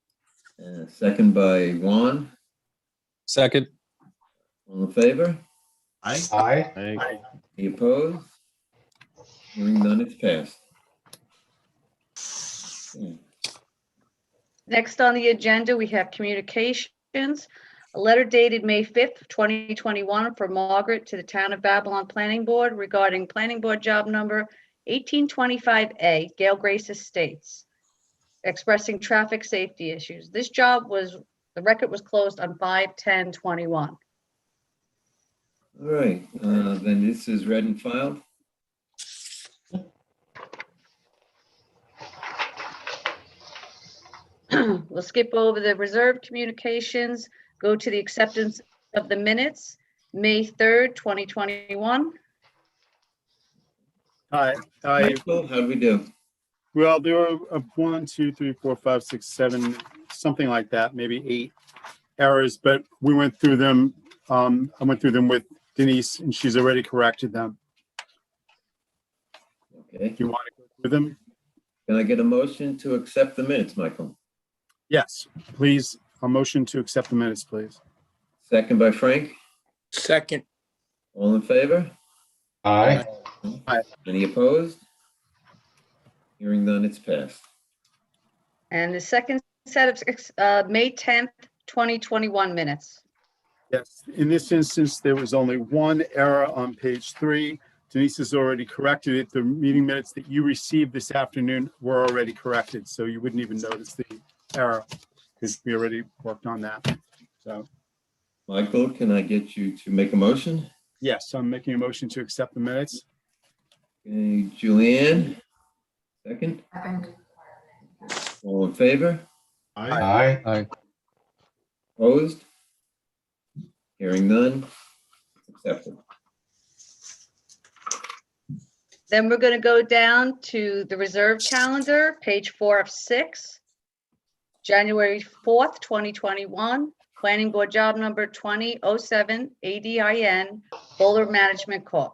Speaker 1: Second by Juan?
Speaker 11: Second.
Speaker 1: All in favor?
Speaker 4: Aye.
Speaker 1: Any opposed? Hearing none, it's passed. Okay.
Speaker 3: Next on the agenda, we have communications. A letter dated May 5th, 2021 from Margaret to the Town of Babylon Planning Board regarding Planning Board Job Number 1825A, Gale Grace Estates, expressing traffic safety issues. This job the record was closed on 5/10/21.
Speaker 1: All right, then this is read and filed.
Speaker 3: We'll skip over the reserved communications, go to the acceptance of the minutes, May 3rd, 2021.
Speaker 2: Hi,
Speaker 1: Michael, how do we do?
Speaker 2: well, there were 1, 2, 3, 4, 5, 6, 7, something like that, maybe 8 errors, but we went through them. I went through them with Denise, and she's already corrected them.
Speaker 1: Okay,
Speaker 2: Do you want to go through them?
Speaker 1: can I get a motion to accept the minutes, Michael?
Speaker 2: Yes, please. A motion to accept the minutes, please.
Speaker 1: Second by Frank?
Speaker 11: Second.
Speaker 1: All in favor?
Speaker 4: Aye.
Speaker 1: Any opposed? Hearing none, it's passed.
Speaker 3: And the second set of May 10th, 2021 minutes.
Speaker 2: Yes, in this instance, there was only one error on page 3. Denise has already corrected it. The meeting minutes that you received this afternoon were already corrected, so you wouldn't even notice the error because we already worked on that. So,
Speaker 1: Michael, can I get you to make a motion?
Speaker 2: yes, I'm making a motion to accept the minutes.
Speaker 1: Okay, Julianne, second.
Speaker 10: Second.
Speaker 1: All in favor?
Speaker 4: Aye.
Speaker 1: Opposed? Hearing none, accepted.
Speaker 3: Then we're going to go down to the reserve calendar, page 4 of 6. January 4th, 2021, Planning Board Job Number 2007 ADIN, Bowler Management Corp.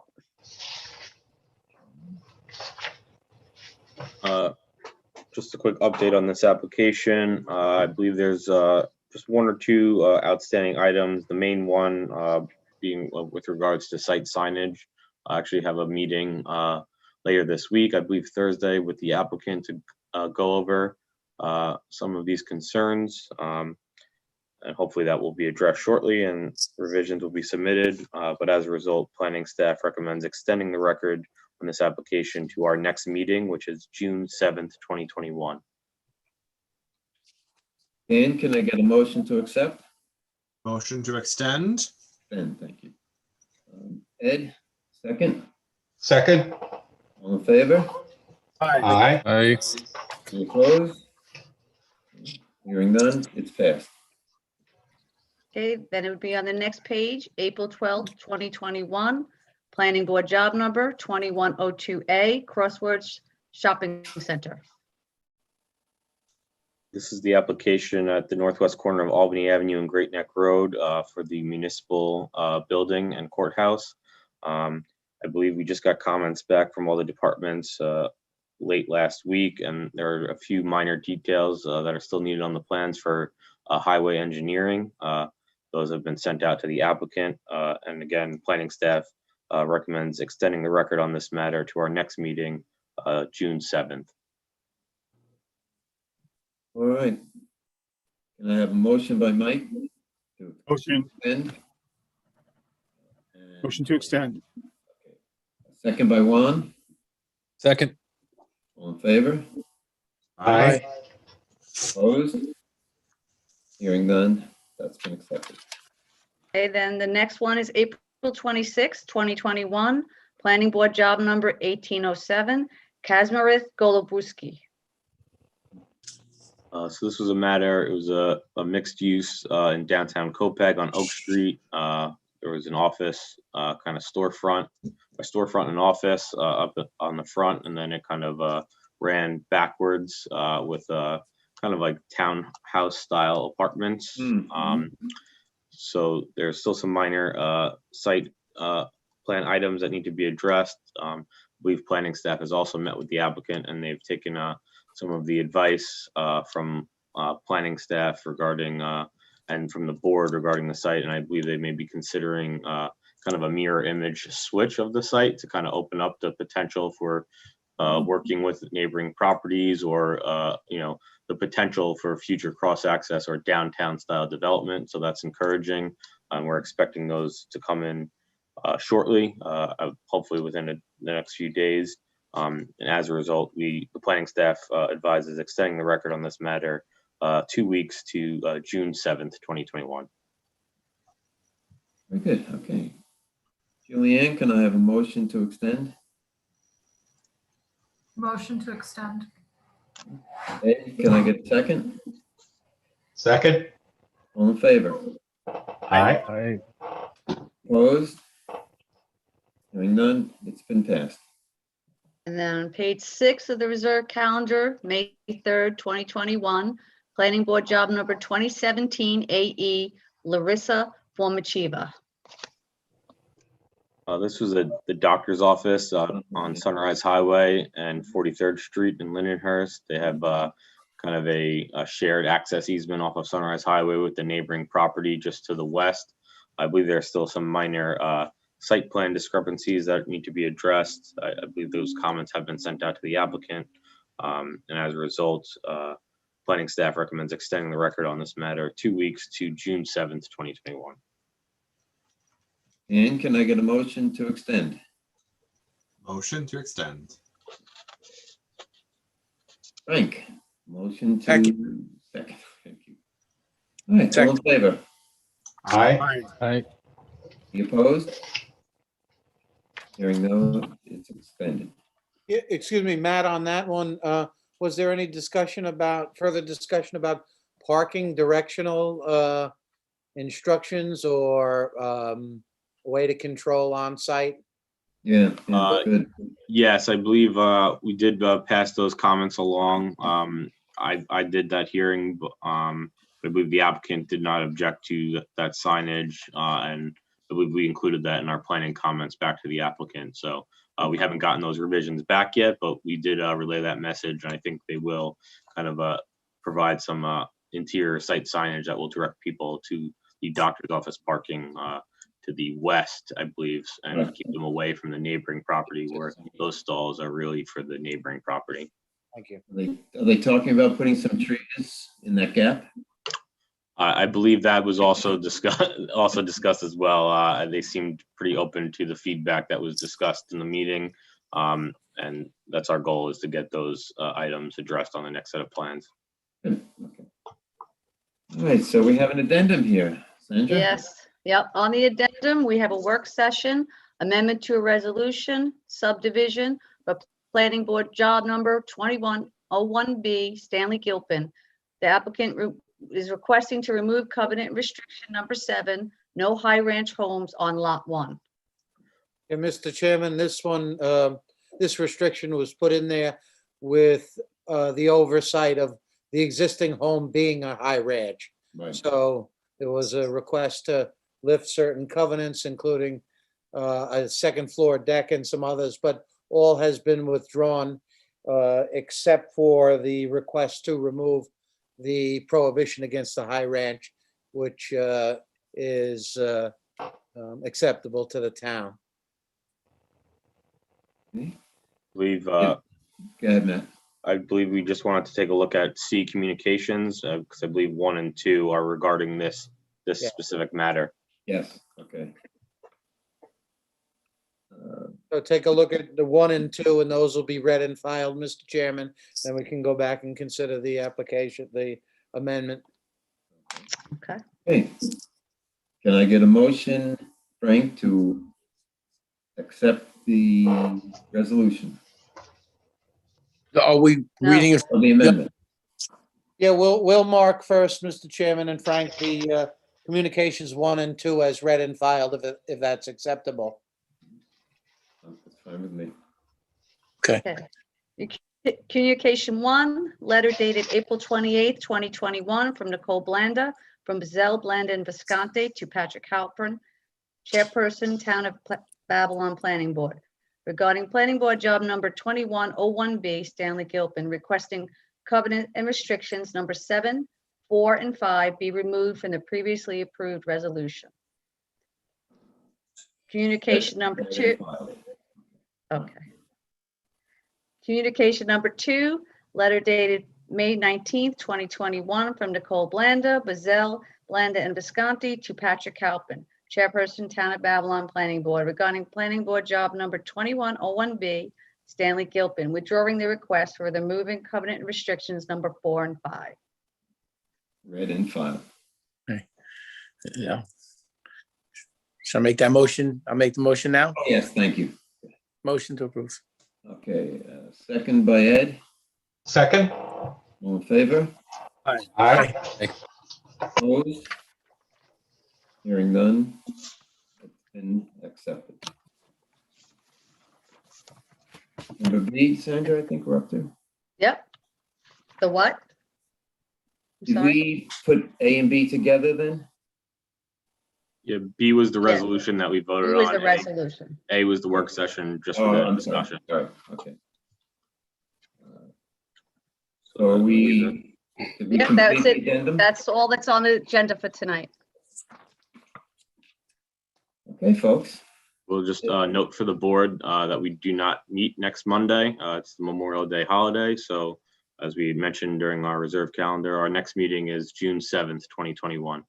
Speaker 6: Just a quick update on this application. I believe there's just 1 or 2 outstanding items. The main one being with regards to site signage. I actually have a meeting later this week, I believe Thursday, with the applicant to go over some of these concerns. And hopefully that will be addressed shortly and revisions will be submitted. But as a result, planning staff recommends extending the record on this application to our next meeting, which is June 7th, 2021.
Speaker 1: Dan, can I get a motion to accept?
Speaker 4: Motion to extend.
Speaker 1: Ben, thank you. Ed, second.
Speaker 4: Second.
Speaker 1: All in favor?
Speaker 4: Aye.
Speaker 1: Any opposed? Hearing none, it's passed.
Speaker 3: Okay, then it would be on the next page, April 12th, 2021, Planning Board Job Number 2102A, Crossroads Shopping Center.
Speaker 6: This is the application at the northwest corner of Albany Avenue and Great Neck Road for the municipal building and courthouse. I believe we just got comments back from all the departments late last week, and there are a few minor details that are still needed on the plans for highway engineering. Those have been sent out to the applicant, and again, planning staff recommends extending the record on this matter to our next meeting, June 7th.
Speaker 1: All right. Can I have a motion by Mike? To
Speaker 2: Motion.
Speaker 1: extend?
Speaker 2: Motion to extend.
Speaker 1: Second by Juan.
Speaker 11: Second.
Speaker 1: All in favor?
Speaker 4: Aye.
Speaker 1: Opposed? Hearing none, that's been accepted.
Speaker 3: Okay, then the next one is April 26, 2021, Planning Board Job Number 1807, Kazmarith Golubuski.
Speaker 6: So this was a matter, it was a mixed use in downtown Copeg on Oak Street. There was an office, kind of storefront, and office up on the front, and then it kind of ran backwards with kind of like townhouse style apartments. So there's still some minor site plan items that need to be addressed. I believe planning staff has also met with the applicant, and they've taken some of the advice from planning staff regarding and from the board regarding the site. And I believe they may be considering kind of a mirror image switch of the site to kind of open up the potential for working with neighboring properties, or the potential for future cross access or downtown style development. So that's encouraging. We're expecting those to come in shortly, hopefully within the next few days. And as a result, the planning staff advises extending the record on this matter 2 weeks to June 7th, 2021.
Speaker 1: Very good, okay. Julianne, can I have a motion to extend?
Speaker 10: Motion to extend.
Speaker 1: Ed, can I get a second?
Speaker 4: Second.
Speaker 1: All in favor?
Speaker 4: Aye.
Speaker 1: Opposed? Hearing none, it's been passed.
Speaker 3: And then on page 6 of the reserve calendar, May 3rd, 2021, Planning Board Job Number 2017 AE, Larissa Formachiva.
Speaker 6: This was the doctor's office on Sunrise Highway and 43rd Street in Lindenhurst. They have kind of a shared access easement off of Sunrise Highway with the neighboring property just to the west. I believe there are still some minor site plan discrepancies that need to be addressed. I believe those comments have been sent out to the applicant. And as a result, planning staff recommends extending the record on this matter 2 weeks to June 7th, 2021.
Speaker 1: And can I get a motion to extend?
Speaker 4: Motion to extend.
Speaker 1: Frank, motion to.
Speaker 11: Second.
Speaker 1: Second, thank you. All right, all in favor?
Speaker 4: Aye.
Speaker 11: Aye.
Speaker 1: Any opposed? Hearing none, it's extended.
Speaker 7: Yeah, excuse me, Matt, on that one, was there any further discussion about parking directional instructions or way to control on site?
Speaker 1: Yeah, good.
Speaker 6: Yes, I believe we did pass those comments along. I did that hearing, but I believe the applicant did not object to that signage, and I believe we included that in our planning comments back to the applicant. So we haven't gotten those revisions back yet, but we did relay that message, and I think they will kind of provide some interior site signage that will direct people to the doctor's office parking to the west, I believe, and keep them away from the neighboring property where those stalls are really for the neighboring property.
Speaker 7: Thank you.
Speaker 1: Are they talking about putting some trees in that gap?
Speaker 6: I believe that was also discussed as well. They seemed pretty open to the feedback that was discussed in the meeting. And that's our goal, is to get those items addressed on the next set of plans.
Speaker 1: Good. Okay. All right, so we have an addendum here. Sandra?
Speaker 3: Yes, yep. On the addendum, we have a work session, amendment to a resolution, subdivision, but Planning Board Job Number 2101B, Stanley Gilpin. The applicant is requesting to remove covenant restriction number 7, no high ranch homes on lot 1.
Speaker 7: Yeah, Mr. Chairman, this one, this restriction was put in there with the oversight of the existing home being a high ranch.
Speaker 1: Right.
Speaker 7: So there was a request to lift certain covenants, including a second floor deck and some others, but all has been withdrawn except for the request to remove the prohibition against the high ranch, which is acceptable to the town.
Speaker 1: Go ahead, Matt.
Speaker 6: I believe we just wanted to take a look at C communications, because I believe 1 and 2 are regarding this
Speaker 7: Yeah.
Speaker 6: specific matter.
Speaker 1: Yes, okay.
Speaker 7: So take a look at the 1 and 2, and those will be read and filed, Mr. Chairman. Then we can go back and consider the application, the amendment.
Speaker 3: Okay.
Speaker 1: Okay. Can I get a motion, Frank, to accept the resolution
Speaker 11: Are we
Speaker 3: No.
Speaker 11: reading it?
Speaker 1: or the amendment?
Speaker 7: Yeah, we'll mark first, Mr. Chairman and Frank, the communications 1 and 2 as read and filed, if that's acceptable.
Speaker 1: That's fine with me.
Speaker 3: Okay. Communication 1, letter dated April 28th, 2021, from Nicole Blanda, from Bazell, Blanda, and Visconti to Patrick Halpern, Chairperson, Town of Babylon Planning Board, regarding Planning Board Job Number 2101B, Stanley Gilpin, requesting covenant and restrictions number 7, 4, and 5 be removed from the previously approved resolution. Communication number 2. Okay. Communication number 2, letter dated May 19th, 2021, from Nicole Blanda, Bazell, Blanda, and Visconti to Patrick Halpin, Chairperson, Town of Babylon Planning Board, regarding Planning Board Job Number 2101B, Stanley Gilpin, withdrawing the request for removing covenant and restrictions number 4 and 5.
Speaker 1: Read and filed.
Speaker 11: Yeah. Shall I make that motion? I'll make the motion now.
Speaker 1: Oh, yes, thank you.
Speaker 11: Motion to approve.
Speaker 1: Okay, second by Ed.
Speaker 4: Second.
Speaker 1: All in favor?
Speaker 4: Aye.
Speaker 1: Opposed? Hearing none. It's been accepted. Number B, Sandra, I think we're up to.
Speaker 3: Yep. The what? I'm
Speaker 1: Did
Speaker 3: sorry.
Speaker 1: we put A and B together then?
Speaker 6: Yeah, B was the
Speaker 3: Yeah.
Speaker 6: resolution that we
Speaker 3: It
Speaker 6: voted
Speaker 3: was
Speaker 6: on.
Speaker 3: the resolution.
Speaker 6: A was the work session just
Speaker 1: Oh,
Speaker 6: for the
Speaker 1: I'm sorry.
Speaker 6: discussion.
Speaker 1: Sorry, okay. So are we? did we
Speaker 3: Yep, that's
Speaker 1: complete
Speaker 3: it.
Speaker 1: the addendum?
Speaker 3: That's all that's on the agenda for tonight.
Speaker 1: Okay, folks.
Speaker 6: We'll just note for the board that we do not meet next Monday. It's the Memorial Day holiday. So as we mentioned during our reserve calendar, our next meeting is June 7th, 2021.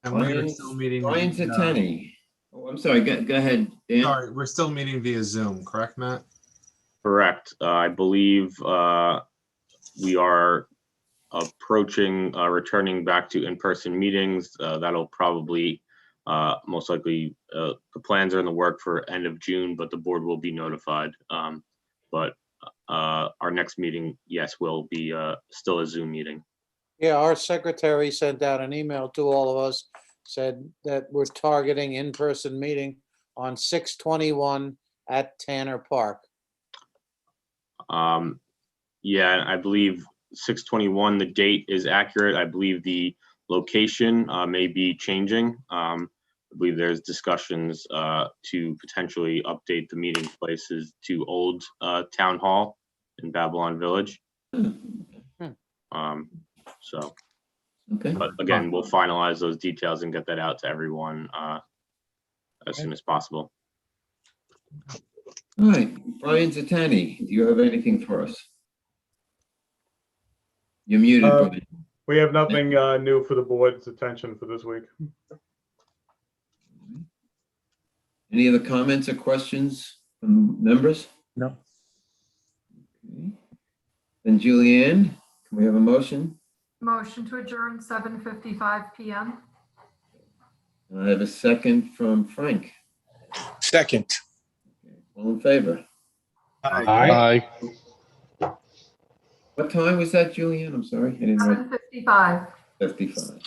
Speaker 4: And we're still meeting.
Speaker 1: Brian Zatani. Oh, I'm sorry, go ahead, Dan.
Speaker 4: Sorry, we're still meeting via Zoom, correct, Matt?
Speaker 6: Correct. I believe we are approaching returning back to in-person meetings. That'll probably most likely the plans are in the work for end of June, but the board will be notified. But our next meeting, yes, will be still a Zoom meeting.
Speaker 7: Yeah, our secretary sent out an email to all of us, said that we're targeting in-person meeting on 6/21 at Tanner Park.
Speaker 6: Yeah, I believe 6/21, the date is accurate. I believe the location may be changing. I believe there's discussions to potentially update the meeting places to Old Town Hall in Babylon Village. So,
Speaker 1: Okay.
Speaker 6: but again, we'll finalize those details and get that out to everyone as soon as possible.
Speaker 1: All right, Brian Zatani, do you have anything for us? You're muted, Brian.
Speaker 12: We have nothing new for the board's attention for this week.
Speaker 1: Any other comments or questions from members?
Speaker 11: No.
Speaker 1: Okay. Then Julianne, can we have a motion?
Speaker 10: Motion to adjourn 7:55 PM.
Speaker 1: I have a second from Frank.
Speaker 11: Second.
Speaker 1: Okay. All in favor?
Speaker 4: Aye.
Speaker 1: What time was that, Julianne? I'm sorry, I didn't write
Speaker 10: 7:55.
Speaker 1: 55.